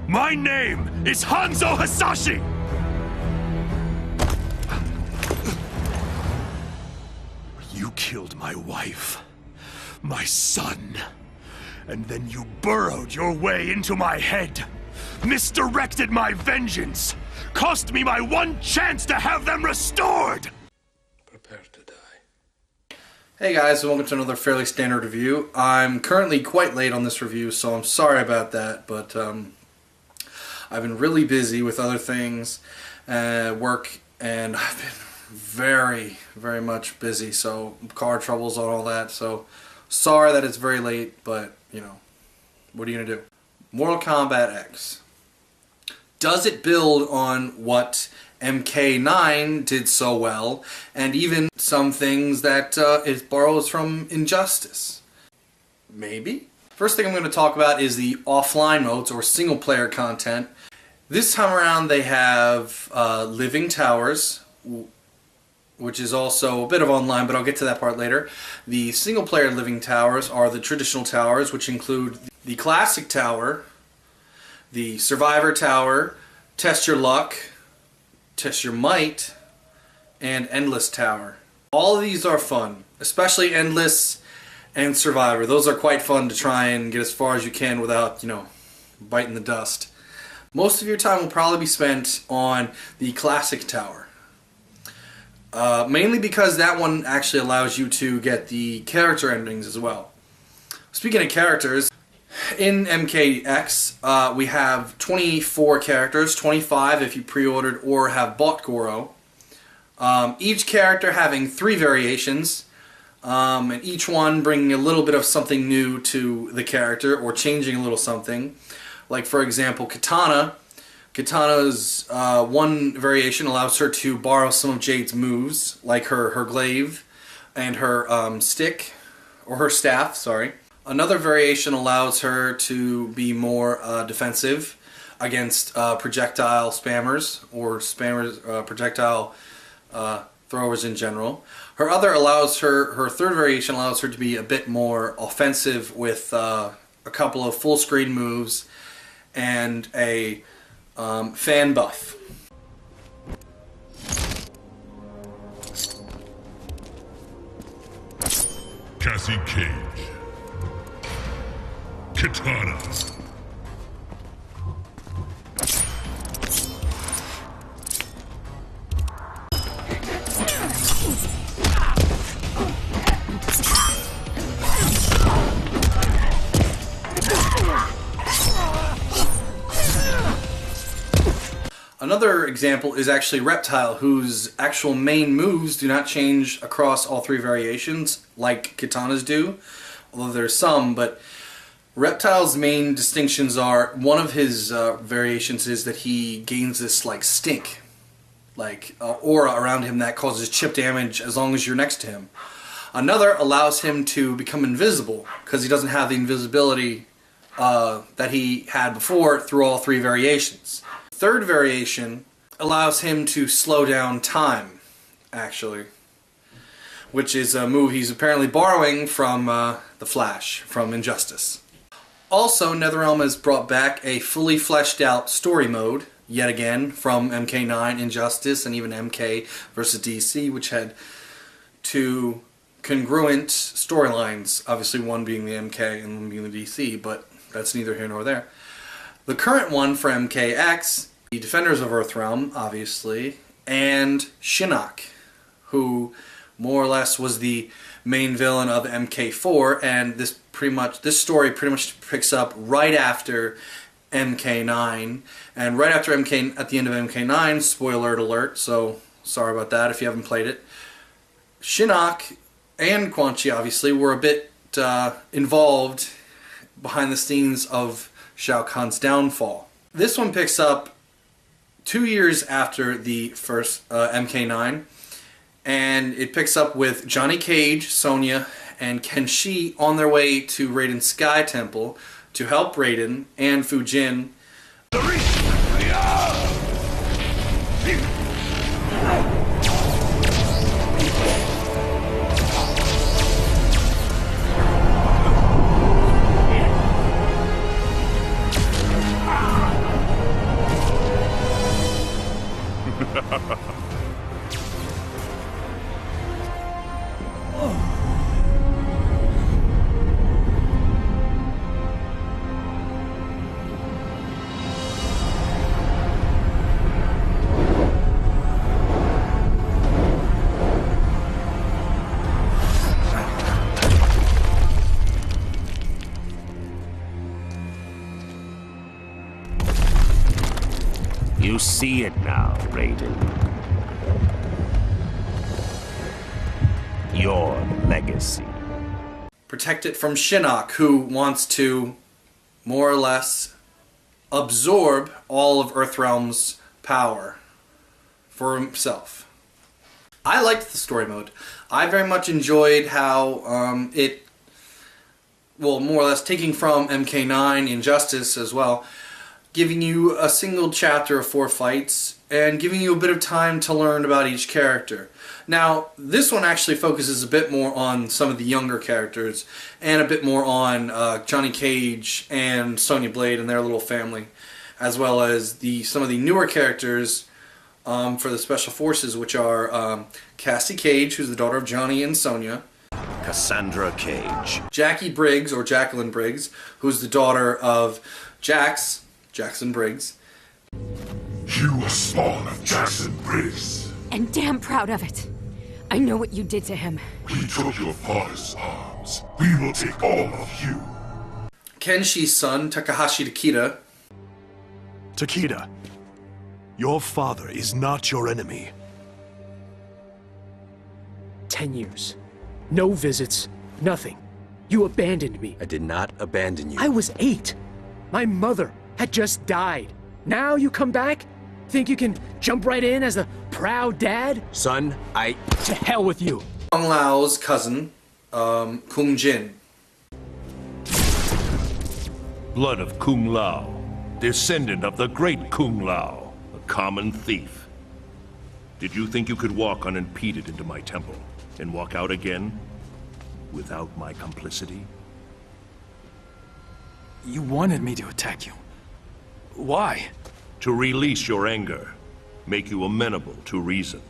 My name is Hanzo Hasashi! You killed my wife, my son, and then you burrowed your way into my head, misdirected my vengeance, cost me my one chance to have them restored! Prepare to die. Hey guys, and welcome to another Fairly Standard review. I'm currently quite late on this review, so I'm sorry about that, but I've been really busy with other things, work, and I've been very, very much busy, so car troubles and all that, so sorry that it's very late, but, you know, what are you going to do? Mortal Kombat X. Does it build on what MK9 did so well, and even some things that it borrows from Injustice? Maybe? First thing I'm going to talk about is the offline modes, or single player content. This time around they have Living Towers, which is also a bit of online, but I'll get to that part later. The single player Living Towers are the traditional towers, which include the Classic Tower, the Survivor Tower, Test Your Luck, Test Your Might, and Endless Tower. All of these are fun, especially Endless and Survivor. Those are quite fun to try and get as far as you can without, you know, biting the dust. Most of your time will probably be spent on the Classic Tower. Mainly because that one actually allows you to get the character endings as well. Speaking of characters, in MKX we have 24 characters, 25 if you pre-ordered or have bought Goro. Each character having 3 variations, and each one bringing a little bit of something new to the character or changing a little something. Like for example, Katana. Katana's one variation allows her to borrow some of Jade's moves, like her glaive and her stick, or her staff, sorry. Another variation allows her to be more defensive against projectile spammers, or projectile throwers in general. Her third variation allows her to be a bit more offensive with a couple of full screen moves and a fan buff. Cassie Cage. Katana. Another example is actually Reptile, whose actual main moves do not change across all 3 variations like Katana's do, although there's some, but Reptile's main distinctions are, one of his variations is that he gains this like stink, like aura around him that causes chip damage as long as you're next to him. Another allows him to become invisible because he doesn't have the invisibility that he had before through all 3 variations. Third variation allows him to slow down time, actually, which is a move he's apparently borrowing from the Flash from Injustice. Also, NetherRealm has brought back a fully fleshed out story mode, yet again, from MK9, Injustice, and even MK vs. DC, which had 2 congruent storylines, obviously one being the MK and one being the DC, but that's neither here nor there. The current one for MKX, the Defenders of Earthrealm, obviously, and Shinnok, who more or less was the main villain of MK4, and this story pretty much picks up right after MK9, and right after at the end of MK9, spoiler alert, so sorry about that if you haven't played it. Shinnok and Quan Chi obviously were a bit involved behind the scenes of Shao Kahn's downfall. This one picks up 2 years after the first MK9, and it picks up with Johnny Cage, Sonya, and Kenshi on their way to Raiden's Sky Temple to help Raiden and Fujin. You see it now, Raiden. Your legacy. Protect it from Shinnok, who wants to, more or less, absorb all of Earthrealm's power for himself. I liked the story mode. I very much enjoyed how well, more or less taking from MK9 Injustice as well, giving you a single chapter of 4 fights and giving you a bit of time to learn about each character. Now, this one actually focuses a bit more on some of the younger characters and a bit more on Johnny Cage and Sonya Blade and their little family, as well as some of the newer characters for the Special Forces, which are Cassie Cage, who's the daughter of Johnny and Sonya, Cassandra Cage, Jackie Briggs, or Jacqueline Briggs, who's the daughter of Jackson Briggs. You are spawn of Jackson Briggs. And damn proud of it. I know what you did to him. We took your father's arms. We will take all of you. Kenshi's son, Takahashi Takeda. Takeda, your father is not your enemy. 10 years. No visits. Nothing. You abandoned me. I did not abandon you. I was 8. My mother had just died. Now you come back? Think you can jump right in as the proud dad? Son, To hell with you. Kung Lao's cousin, Kung Jin. blood of Kung Lao, descendant of the great Kung Lao, a common thief. Did you think you could walk unimpeded into my temple and walk out again without my complicity? You wanted me to attack you. Why? To release your anger, make you amenable to reason.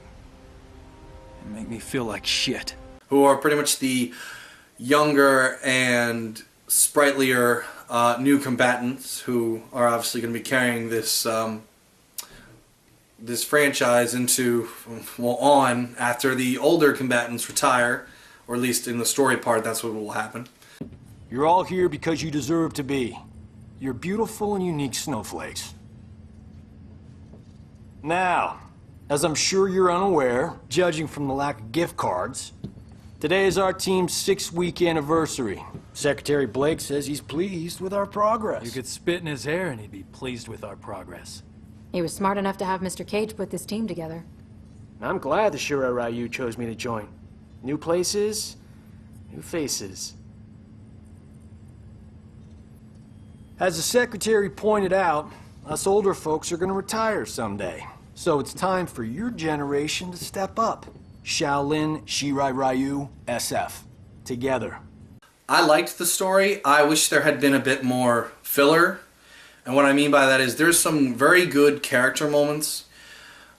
It make me feel like shit. Who are pretty much the younger and sprightlier new combatants who are obviously going to be carrying this this franchise into, well, on after the older combatants retire, or at least in the story part, that's what will happen. You're all here because you deserve to be. You're beautiful and unique snowflakes. Now, as I'm sure you're unaware, judging from the lack of gift cards, today is our team's 6-week anniversary. Secretary Blake says he's pleased with our progress. You could spit in his hair and he'd be pleased with our progress. He was smart enough to have Mr. Cage put this team together. I'm glad the Shura Ryu chose me to join. New places, new faces. As the secretary pointed out, us older folks are going to retire someday. So it's time for your generation to step up. Shaolin, Shirai Ryu, SF. Together. I liked the story. I wish there had been a bit more filler. And what I mean by that is there's some very good character moments.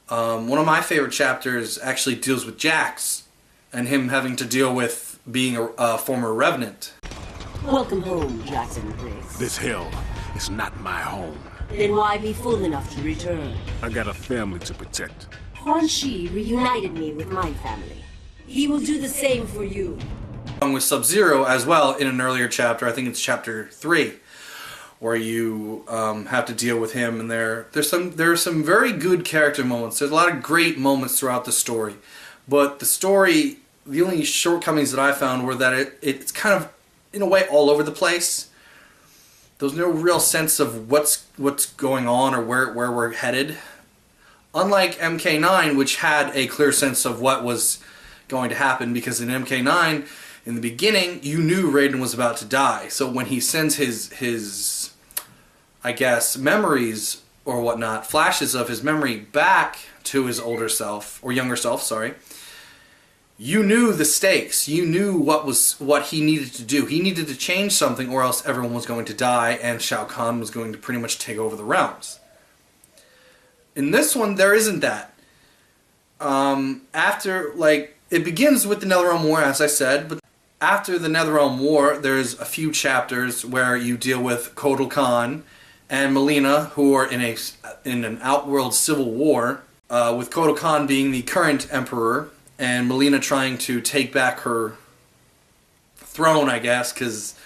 One of my favorite chapters actually deals with Jax and him having to deal with being a former Revenant. Welcome home, Jackson Briggs. This hell is not my home. Then why be fool enough to return? I got a family to protect. Quan Chi reunited me with my family. He will do the same for you. Along with Sub-Zero as well in an earlier chapter, I think it's chapter 3, where you have to deal with him, and there are some very good character moments. There's a lot of great moments throughout the story, but the story, the only shortcomings that I found were that it's kind of, in a way, all over the place. There's no real sense of what's going on or where we're headed. Unlike MK9, which had a clear sense of what was going to happen, because in MK9, in the beginning, you knew Raiden was about to die. So when he sends his I guess, memories or whatnot, flashes of his memory back to his older self, or younger self, sorry, you knew the stakes. You knew what he needed to do. He needed to change something, or else everyone was going to die, and Shao Kahn was going to pretty much take over the realms. In this one, there isn't that. It begins with the NetherRealm War, as I said, but after the NetherRealm War, there's a few chapters where you deal with Kotal Khan and Melina, who are in an outworld civil war, with Kotal Khan being the current emperor, and Melina trying to take back her throne, I guess, because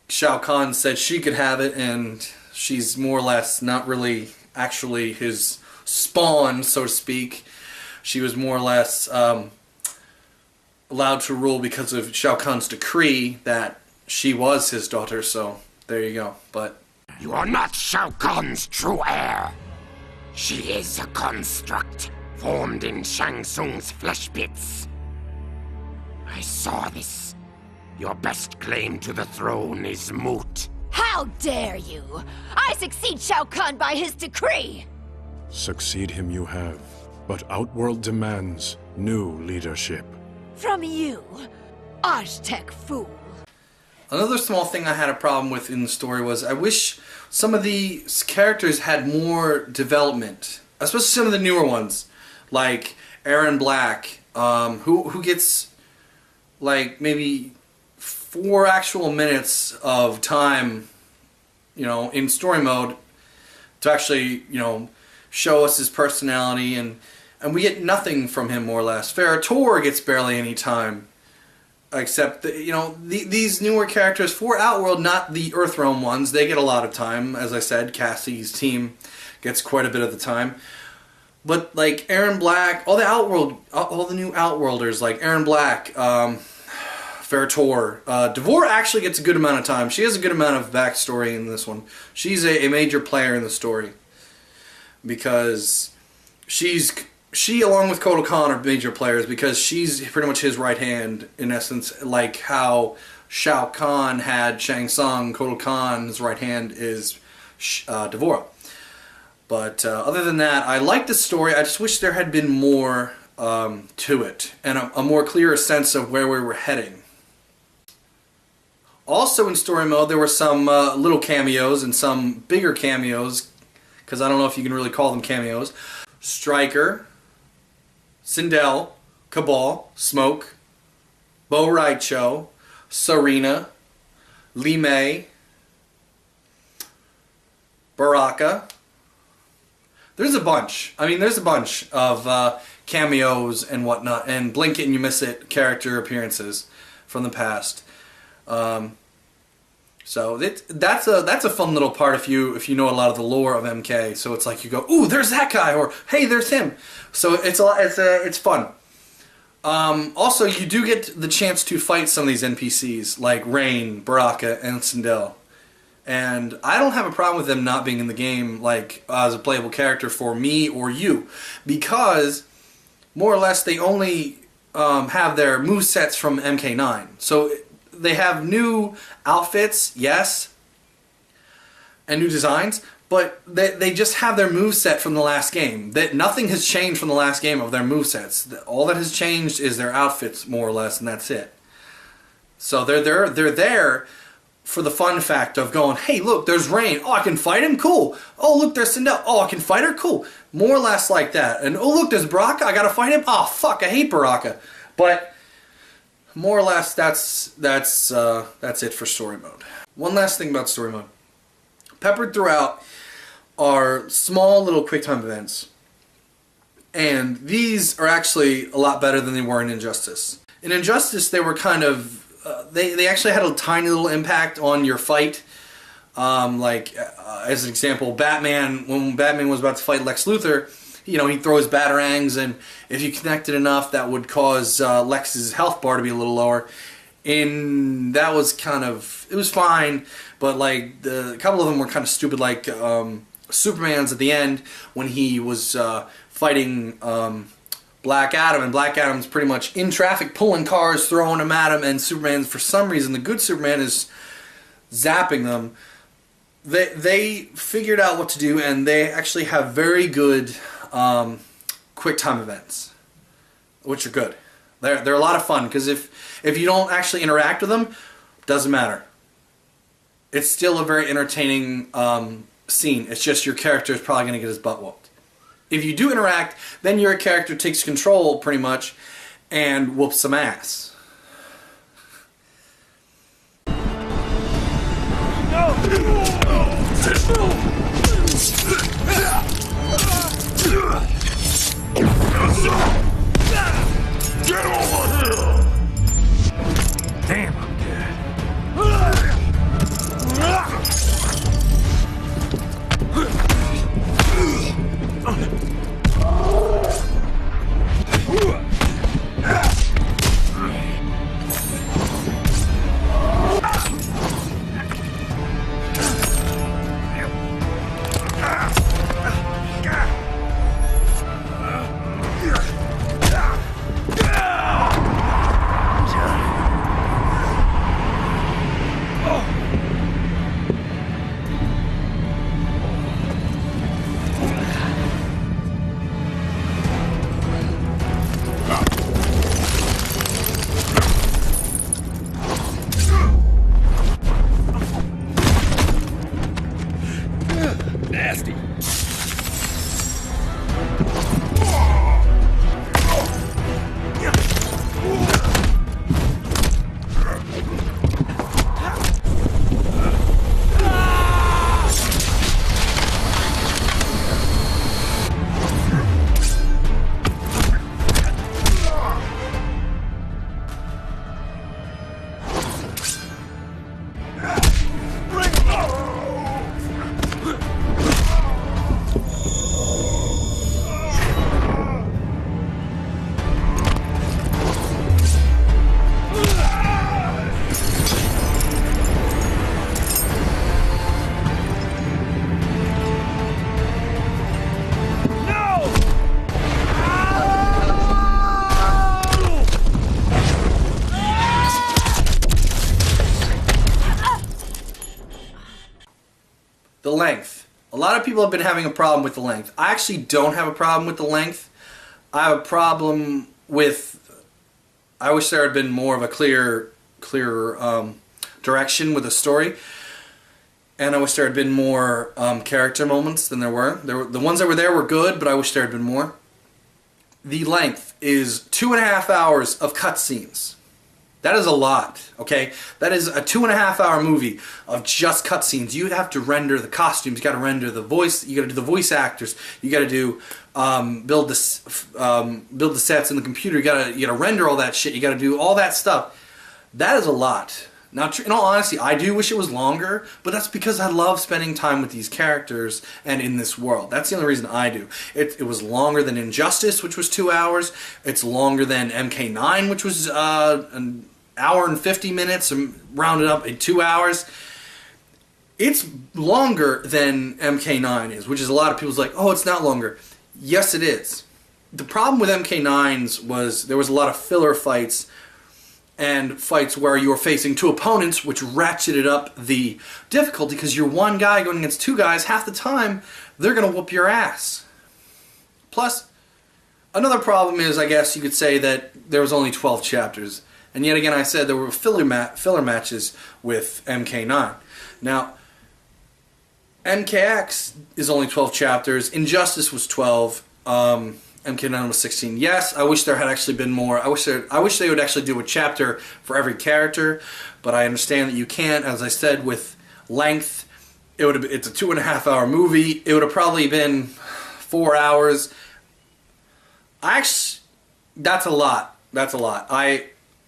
Shao Kahn said she could have it, and She's more or less not really actually his spawn, so to speak. She was more or less allowed to rule because of Shao Kahn's decree that she was his daughter, so there you go. But you are not Shao Kahn's true heir. She is a construct formed in Shang Tsung's flesh pits. I saw this. Your best claim to the throne is moot. How dare you! I succeed Shao Kahn by his decree! Succeed him you have, but Outworld demands new leadership. From you, Aztec fool. another small thing I had a problem with in the story was I wish some of the characters had more development, especially some of the newer ones, like Aaron Black, who gets like maybe 4 actual minutes of time, you know, in story mode to actually, you know, show us his personality, and we get nothing from him more or less. Fehrly gets barely any time, except that, you know, these newer characters for Outworld, not the Earthrealm ones, they get a lot of time. As I said, Cassie's team gets quite a bit of the time. But like Aaron Black, all the new Outworlders like Aaron Black, Fehrly, Devore actually gets a good amount of time. She has a good amount of backstory in this one. She's a major player in the story because she along with Kotal Khan are major players because she's pretty much his right hand in essence, like how Shao Kahn had Shang Tsung. Kotal Khan's right hand is Devore. But other than that, I like the story. I just wish there had been more to it and a more clearer sense of where we were heading. Also in story mode, there were some little cameos and some bigger cameos, because I don't know if you can really call them cameos. Stryker, Sindel, Cabal, Smoke, Bo Raicho, Serena, Li Mei, Baraka. There's a bunch. I mean, there's a bunch of cameos and whatnot, and blink it and you miss it character appearances from the past. So that's a fun little part if you know a lot of the lore of MK. So it's like you go, ooh, there's that guy, or hey, there's him. So it's fun. Also, you do get the chance to fight some of these NPCs like Rain, Baraka, and Sindel. And I don't have a problem with them not being in the game, like as a playable character for me or you, because more or less they only have their movesets from MK9. So they have new outfits, yes, and new designs, but they just have their moveset from the last game. Nothing has changed from the last game of their movesets. All that has changed is their outfits, more or less, and that's it. So they're there for the fun fact of going, hey, look, there's Rain. Oh, I can fight him? Cool. Oh, look, there's Sindel. Oh, I can fight her? Cool. More or less like that. And oh, look, there's Baraka. I gotta fight him? Oh, fuck, I hate Baraka. But more or less, that's it for story mode. One last thing about story mode. Peppered throughout are small little QuickTime events. And these are actually a lot better than they were in Injustice. In Injustice, they were kind of they actually had a tiny little impact on your fight. As an example, when Batman was about to fight Lex Luthor, you know, he'd throw his batarangs, and if you connected enough, that would cause Lex's health bar to be a little lower. That was kind of, it was fine, but like a couple of them were kind of stupid, like Superman's at the end when he was fighting Black Adam, and Black Adam's pretty much in traffic pulling cars, throwing them at him, and Superman, for some reason, the good Superman is zapping them. They figured out what to do, and they actually have very good quick time events, which are good. They're a lot of fun, because if you don't actually interact with them, doesn't matter. It's still a very entertaining scene. It's just your character is probably going to get his butt whooped. If you do interact, then your character takes control, pretty much, and whoops some ass. Get over here! Damn, I'm dead. The length. A lot of people have been having a problem with the length. I actually don't have a problem with the length. I have a problem with... I wish there had been more of a clear direction with the story. And I wish there had been more character moments than there were. The ones that were there were good, but I wish there had been more. The length is 2.5 hours of cutscenes. That is a lot, okay? That is a 2.5 hour movie of just cutscenes. You have to render the costumes, you got to render the voice, you got to do the voice actors, you got to do build the sets in the computer. You got to render all that shit. You got to do all that stuff. That is a lot. Now, in all honesty, I do wish it was longer, but that's because I love spending time with these characters and in this world. That's the only reason I do. It was longer than Injustice, which was 2 hours. It's longer than MK9, which was an hour and 50 minutes, rounded up in 2 hours. It's longer than MK9 is, which is a lot of people's like, oh, it's not longer. Yes, it is. The problem with MK9's was there was a lot of filler fights and fights where you were facing 2 opponents, which ratcheted up the difficulty because you're one guy going against 2 guys. Half the time, they're going to whoop your ass. Plus, another problem is, I guess you could say that there was only 12 chapters. And yet again, I said there were filler matches with MK9. Now, MKX is only 12 chapters. Injustice was 12. MK9 was 16. Yes, I wish there had actually been more. I wish they would actually do a chapter for every character, but I understand that you can't. As I said, with length, it's a 2.5 hour movie. It would have probably been 4 hours. That's a lot. That's a lot.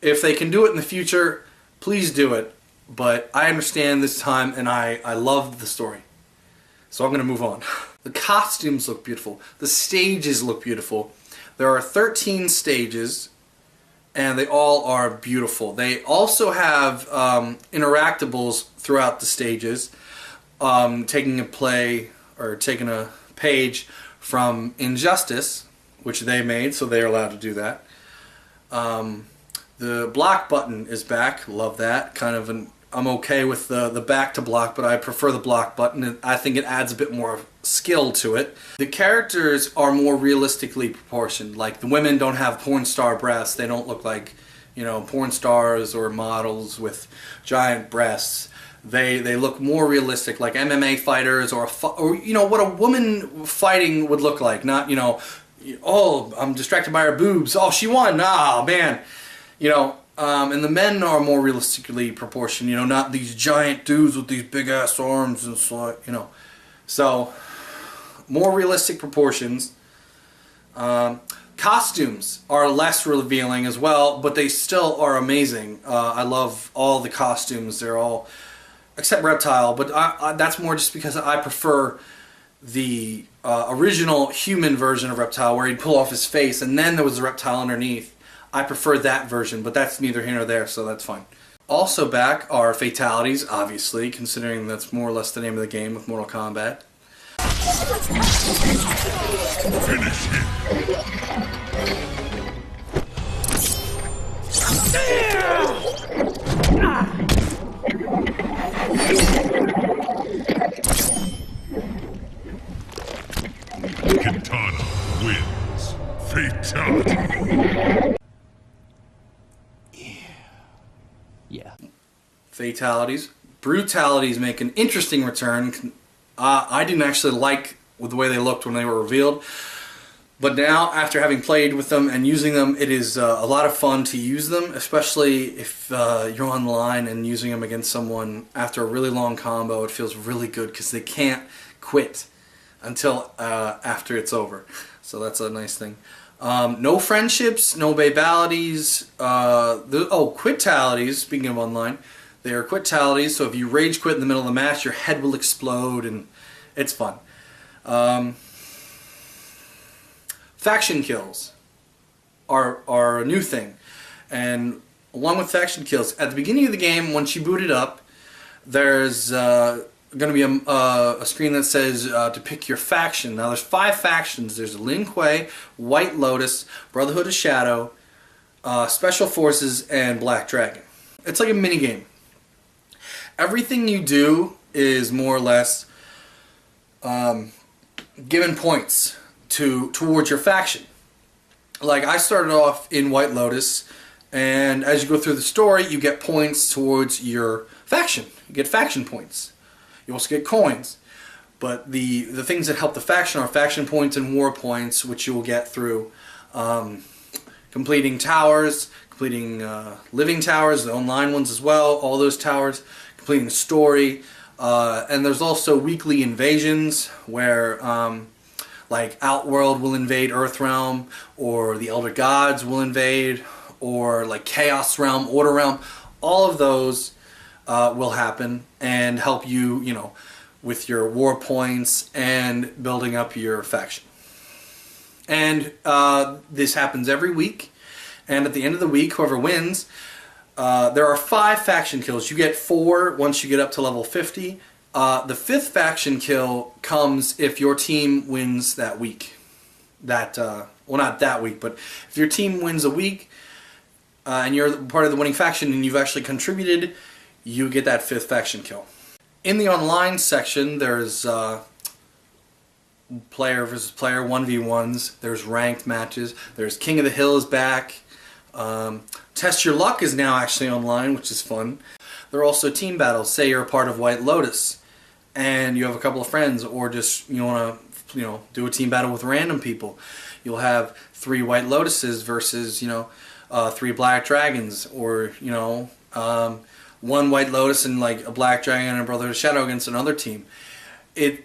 If they can do it in the future, please do it. But I understand this time, and I love the story. So I'm going to move on. The costumes look beautiful. The stages look beautiful. There are 13 stages, and they all are beautiful. They also have interactables throughout the stages, taking a page from Injustice, which they made, so they're allowed to do that. The block button is back. Love that. I'm okay with the back to block, but I prefer the block button. I think it adds a bit more skill to it. The characters are more realistically proportioned. Like, the women don't have porn star breasts. They don't look like, porn stars or models with giant breasts. They look more realistic, like MMA fighters or what a woman fighting would look like. Not, oh, I'm distracted by her boobs. Oh, she won. Ah, man. And the men are more realistically proportioned, not these giant dudes with these big ass arms and so, So, more realistic proportions. Costumes are less revealing as well, but they still are amazing. I love all the costumes. They're all, except Reptile, but that's more just because I prefer the original human version of Reptile, where he'd pull off his face and then there was a reptile underneath. I prefer that version, but that's neither here nor there, so that's fine. Also back are fatalities, obviously, considering that's more or less the name of the game with Mortal Kombat. Finish him. Kitana wins. Fatality. Yeah. Fatalities. Brutalities make an interesting return. I didn't actually like the way they looked when they were revealed. But now, after having played with them and using them, it is a lot of fun to use them, especially if you're online and using them against someone after a really long combo. It feels really good because they can't quit until after it's over. So that's a nice thing. No friendships, no babalities, quitalities, speaking of online, they are quitalities, so if you rage quit in the middle of the match, your head will explode, and it's fun. Faction kills are a new thing, and along with faction kills, at the beginning of the game, once you boot it up, there's going to be a screen that says to pick your faction. Now there's 5 factions. There's Lin Kuei, White Lotus, Brotherhood of Shadow, Special Forces, and Black Dragon. It's like a mini game. Everything you do is more or less given points towards your faction. Like, I started off in White Lotus, and as you go through the story, you get points towards your faction. You get faction points. You also get coins. But the things that help the faction are faction points and war points, which you will get through completing towers, completing living towers, the online ones as well, all those towers, completing the story. And there's also weekly invasions where like Outworld will invade Earthrealm, or the Elder Gods will invade, or like Chaos Realm, Order Realm. All of those will happen and help you, you know, with your war points and building up your faction. And this happens every week. And at the end of the week, whoever wins, there are 5 faction kills. You get 4 once you get up to level 50. The 5th faction kill comes if your team wins that week. Well, not that week, but if your team wins a week and you're part of the winning faction and you've actually contributed, you get that 5th faction kill. In the online section, there's player versus player 1v1s. There's ranked matches. There's King of the Hill is back. Test Your Luck is now actually online, which is fun. There are also team battles. Say you're a part of White Lotus and you have a couple of friends, or just you want to, you know, do a team battle with random people. You'll have 3 White Lotuses versus, you know, 3 Black Dragons, or, you know, 1 White Lotus and like a Black Dragon and a Brother of Shadow against another team.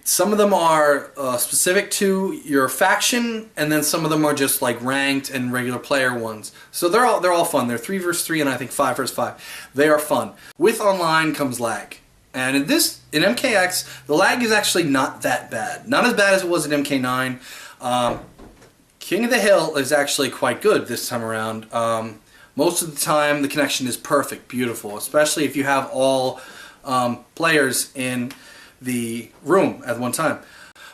Some of them are specific to your faction, and then some of them are just like ranked and regular player ones. So they're all fun. They're 3 versus 3 and I think 5 versus 5. They are fun. With online comes lag, and in MKX the lag is actually not that bad. Not as bad as it was in MK9. King of the Hill is actually quite good this time around. Most of the time the connection is perfect, beautiful, especially if you have all players in the room at one time.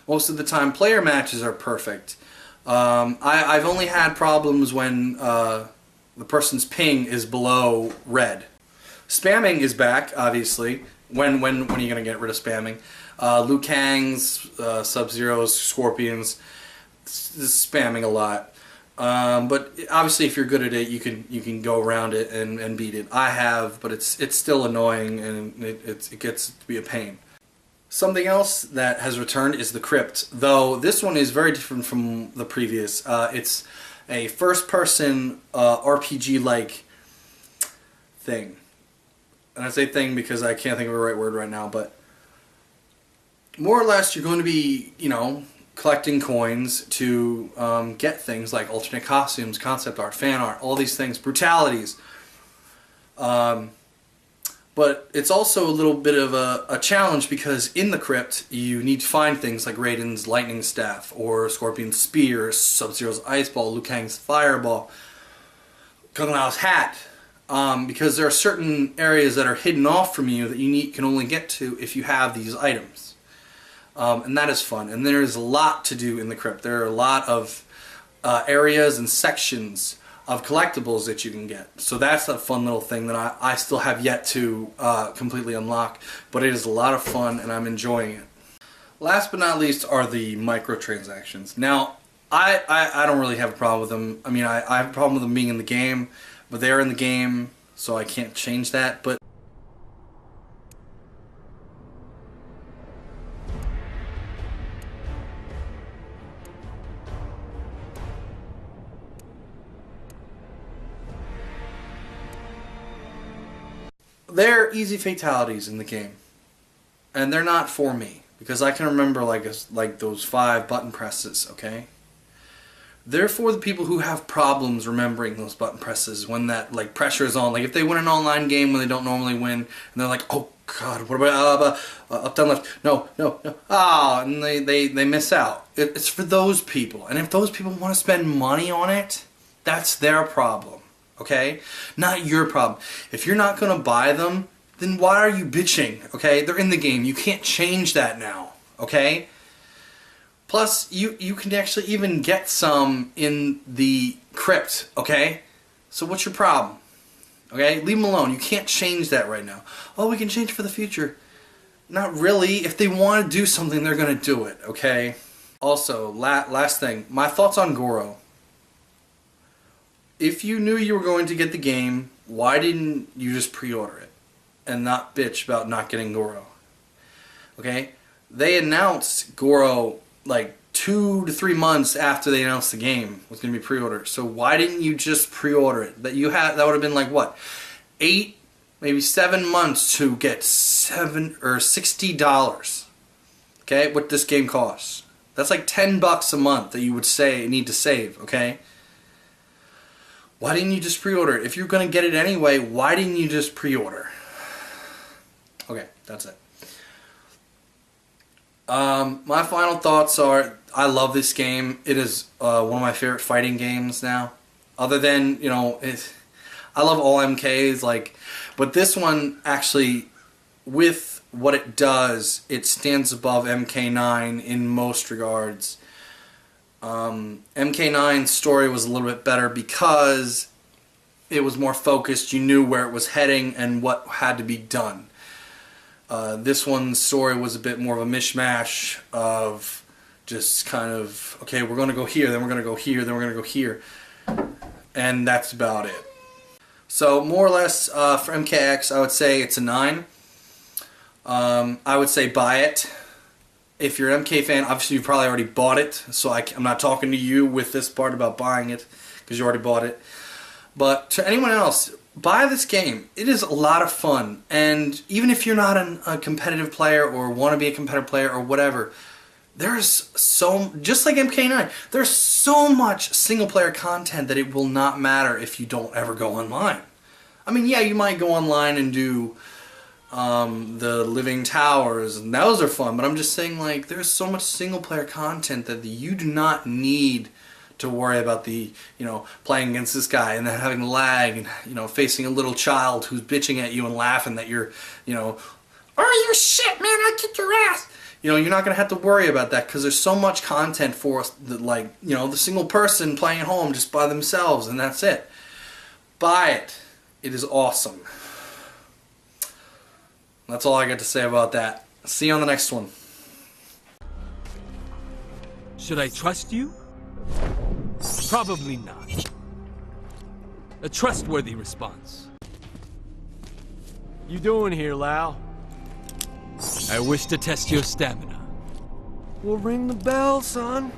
Most of the time player matches are perfect. I've only had problems when the person's ping is below red. Spamming is back, obviously. When are you going to get rid of spamming? Liu Kang's, Sub-Zero's, Scorpions, spamming a lot. But obviously if you're good at it, you can go around it and beat it. I have, but it's still annoying, and it gets to be a pain. Something else that has returned is the Crypt, though this one is very different from the previous. It's a first-person RPG-like thing. And I say thing because I can't think of the right word right now, but more or less you're going to be, you know, collecting coins to get things like alternate costumes, concept art, fan art, all these things, brutalities. But it's also a little bit of a challenge, because in the Crypt you need to find things like Raiden's Lightning Staff, or Scorpion's Spear, Sub-Zero's Ice Ball, Liu Kang's Fireball, Kung Lao's Hat, because there are certain areas that are hidden off from you that you can only get to if you have these items. And that is fun. And there is a lot to do in the Crypt. There are a lot of areas and sections of collectibles that you can get. So that's a fun little thing that I still have yet to completely unlock, but it is a lot of fun and I'm enjoying it. Last but not least are the microtransactions. Now, I don't really have a problem with them. I mean, I have a problem with them being in the game, but they're in the game, so I can't change that. But they're easy fatalities in the game, and they're not for me, because I can remember like those 5 button presses, okay? They're for the people who have problems remembering those button presses when that like pressure is on. Like if they win an online game when they don't normally win, and they're like, oh god, what about up, down, left, no, and they miss out. It's for those people, and if those people want to spend money on it, that's their problem. Okay? Not your problem. If you're not going to buy them, then why are you bitching? Okay? They're in the game. You can't change that now. Okay? Plus, you can actually even get some in the Crypt. Okay? So what's your problem? Okay? Leave them alone. You can't change that right now. Oh, we can change for the future. Not really. If they want to do something, they're going to do it, okay? Also, last thing, my thoughts on Goro. If you knew you were going to get the game, why didn't you just pre-order it and not bitch about not getting Goro? Okay? They announced Goro like 2 to 3 months after they announced the game was going to be pre-ordered. So why didn't you just pre-order it? That would have been like what? 8, maybe 7 months to get $7 or $60. Okay? What this game costs. That's like $10 a month that you would need to save, okay? Why didn't you just pre-order it? If you're going to get it anyway, why didn't you just pre-order? Okay, that's it. My final thoughts are, I love this game. It is one of my favorite fighting games now. Other than, you know, I love all MKs, like, but this one actually, with what it does, it stands above MK9 in most regards. MK9's story was a little bit better because it was more focused. You knew where it was heading and what had to be done. This one's story was a bit more of a mishmash of just kind of, okay, we're going to go here, then we're going to go here, then we're going to go here. And that's about it. So more or less for MKX, I would say it's a 9. I would say buy it. If you're an MK fan, obviously you've probably already bought it, so I'm not talking to you with this part about buying it, because you already bought it. But to anyone else, buy this game. It is a lot of fun, and even if you're not a competitive player or want to be a competitive player or whatever, there's just like MK9, there's so much single-player content that it will not matter if you don't ever go online. I mean, yeah, you might go online and do the Living Towers, and those are fun, but I'm just saying, like, there's so much single-player content that you do not need to worry about you know, playing against this guy and then having lag and, you know, facing a little child who's bitching at you and laughing that you're, you know, oh, you shit, man, I kicked your ass. You know, you're not going to have to worry about that because there's so much content for us that, like, you know, the single person playing at home just by themselves, and that's it. Buy it. It is awesome. That's all I got to say about that. See you on the next one. Should I trust you? Probably not. A trustworthy response. You doing here, Lau? I wish to test your stamina. Well, ring the bell, son.